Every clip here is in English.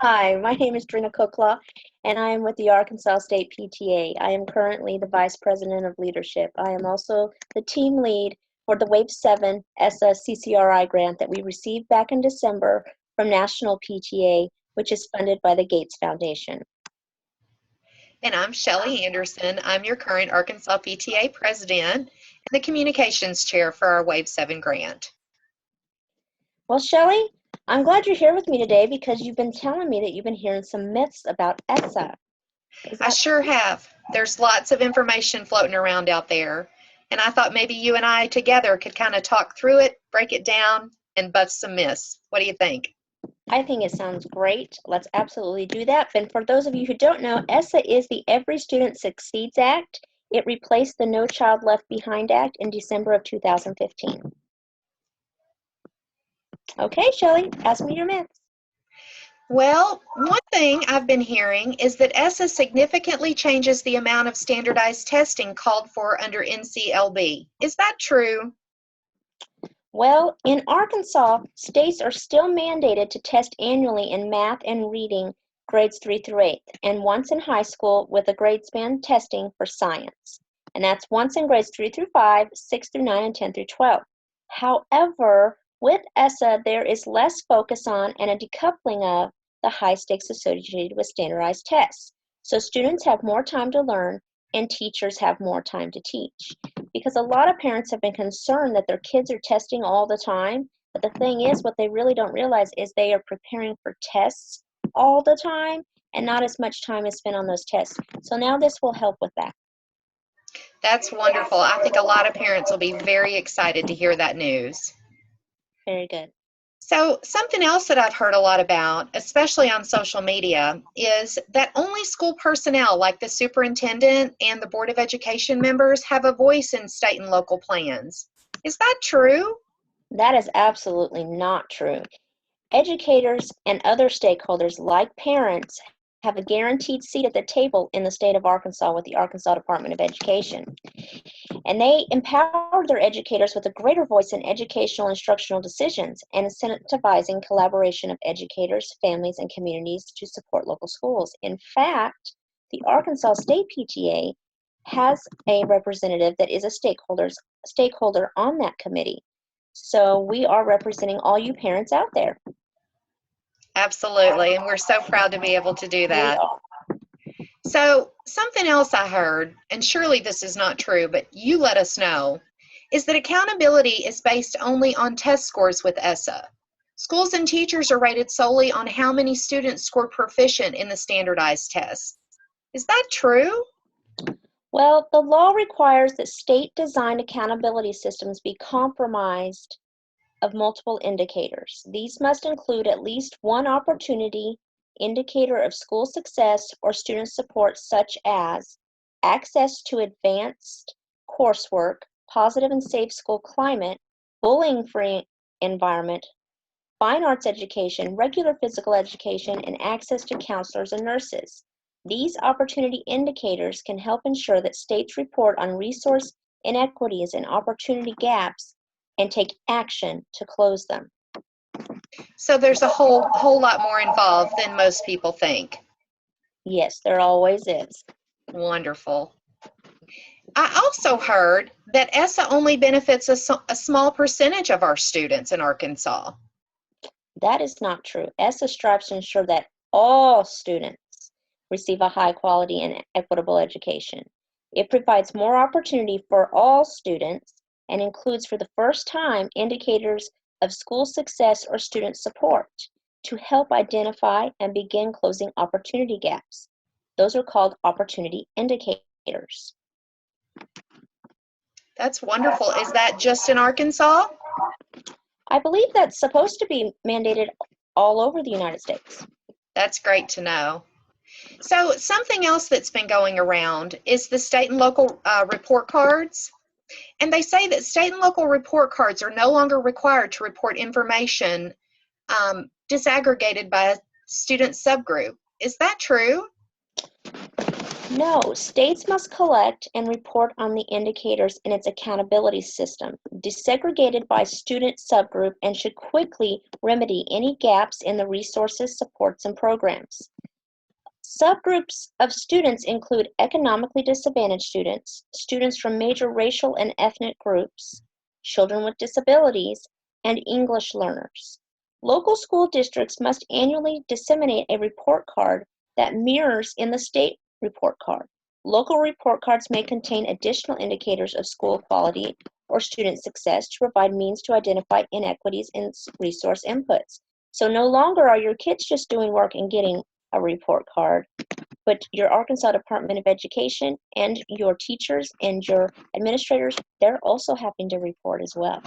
Hi, my name is Drina Kukla, and I am with the Arkansas State PTA. I am currently the Vice President of Leadership. I am also the team lead for the Wave 7 ESSA CCRI grant that we received back in December from National PTA, which is funded by the Gates Foundation. And I'm Shelly Anderson. I'm your current Arkansas PTA President and the Communications Chair for our Wave 7 grant. Well, Shelly, I'm glad you're here with me today because you've been telling me that you've been hearing some myths about ESSA. I sure have. There's lots of information floating around out there, and I thought maybe you and I together could kind of talk through it, break it down, and bust some myths. What do you think? I think it sounds great. Let's absolutely do that. And for those of you who don't know, ESSA is the Every Student Succeeds Act. It replaced the No Child Left Behind Act in December of 2015. Okay, Shelly, ask me your myths. Well, one thing I've been hearing is that ESSA significantly changes the amount of standardized testing called for under NCLB. Is that true? Well, in Arkansas, states are still mandated to test annually in math and reading grades 3 through 8, and once in high school with a grade span testing for science. And that's once in grades 3 through 5, 6 through 9, and 10 through 12. However, with ESSA, there is less focus on and a decoupling of the high stakes associated with standardized tests. So students have more time to learn and teachers have more time to teach. Because a lot of parents have been concerned that their kids are testing all the time, but the thing is, what they really don't realize is they are preparing for tests all the time and not as much time is spent on those tests. So now this will help with that. That's wonderful. I think a lot of parents will be very excited to hear that news. Very good. So something else that I've heard a lot about, especially on social media, is that only school personnel like the superintendent and the Board of Education members have a voice in state and local plans. Is that true? That is absolutely not true. Educators and other stakeholders like parents have a guaranteed seat at the table in the state of Arkansas with the Arkansas Department of Education. And they empower their educators with a greater voice in educational instructional decisions and incentivizing collaboration of educators, families, and communities to support local schools. In fact, the Arkansas State PTA has a representative that is a stakeholder on that committee. So we are representing all you parents out there. Absolutely, and we're so proud to be able to do that. So something else I heard, and surely this is not true, but you let us know, is that accountability is based only on test scores with ESSA. Schools and teachers are rated solely on how many students score proficient in the standardized tests. Is that true? Well, the law requires that state-designed accountability systems be comprised of multiple indicators. These must include at least one opportunity indicator of school success or student support, such as access to advanced coursework, positive and safe school climate, bullying-free environment, fine arts education, regular physical education, and access to counselors and nurses. These opportunity indicators can help ensure that states report on resource inequities and opportunity gaps and take action to close them. So there's a whole lot more involved than most people think. Yes, there always is. Wonderful. I also heard that ESSA only benefits a small percentage of our students in Arkansas. That is not true. ESSA strives to ensure that all students receive a high quality and equitable education. It provides more opportunity for all students and includes for the first time indicators of school success or student support to help identify and begin closing opportunity gaps. Those are called opportunity indicators. That's wonderful. Is that just in Arkansas? I believe that's supposed to be mandated all over the United States. That's great to know. So something else that's been going around is the state and local report cards. And they say that state and local report cards are no longer required to report information disaggregated by a student subgroup. Is that true? No, states must collect and report on the indicators in its accountability system, desegregated by student subgroup, and should quickly remedy any gaps in the resources, supports, and programs. Subgroups of students include economically disadvantaged students, students from major racial and ethnic groups, children with disabilities, and English learners. Local school districts must annually disseminate a report card that mirrors in the state report card. Local report cards may contain additional indicators of school quality or student success to provide means to identify inequities in resource inputs. So no longer are your kids just doing work and getting a report card, but your Arkansas Department of Education and your teachers and your administrators, they're also having to report as well.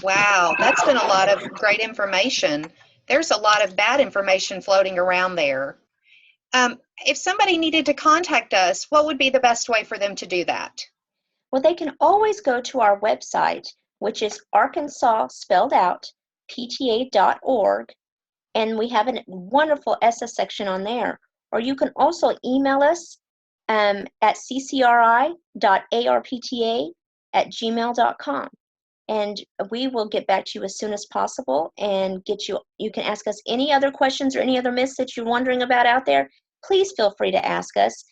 Wow, that's been a lot of great information. There's a lot of bad information floating around there. If somebody needed to contact us, what would be the best way for them to do that? Well, they can always go to our website, which is Arkansas spelled out, PTA.org, and we have a wonderful ESSA section on there. Or you can also email us at ccri.arpta@gmail.com. And we will get back to you as soon as possible and you can ask us any other questions or any other myths that you're wondering about out there. Please feel free to ask us,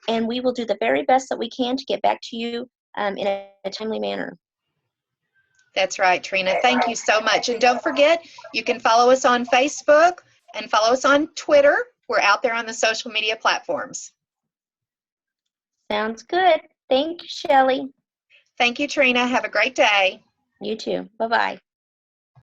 and we will do the very best that we can to get back to you in a timely manner. That's right, Trina. Thank you so much. And don't forget, you can follow us on Facebook and follow us on Twitter. We're out there on the social media platforms. Sounds good. Thank you, Shelley. Thank you, Trina. Have a great day. You too. Bye-bye.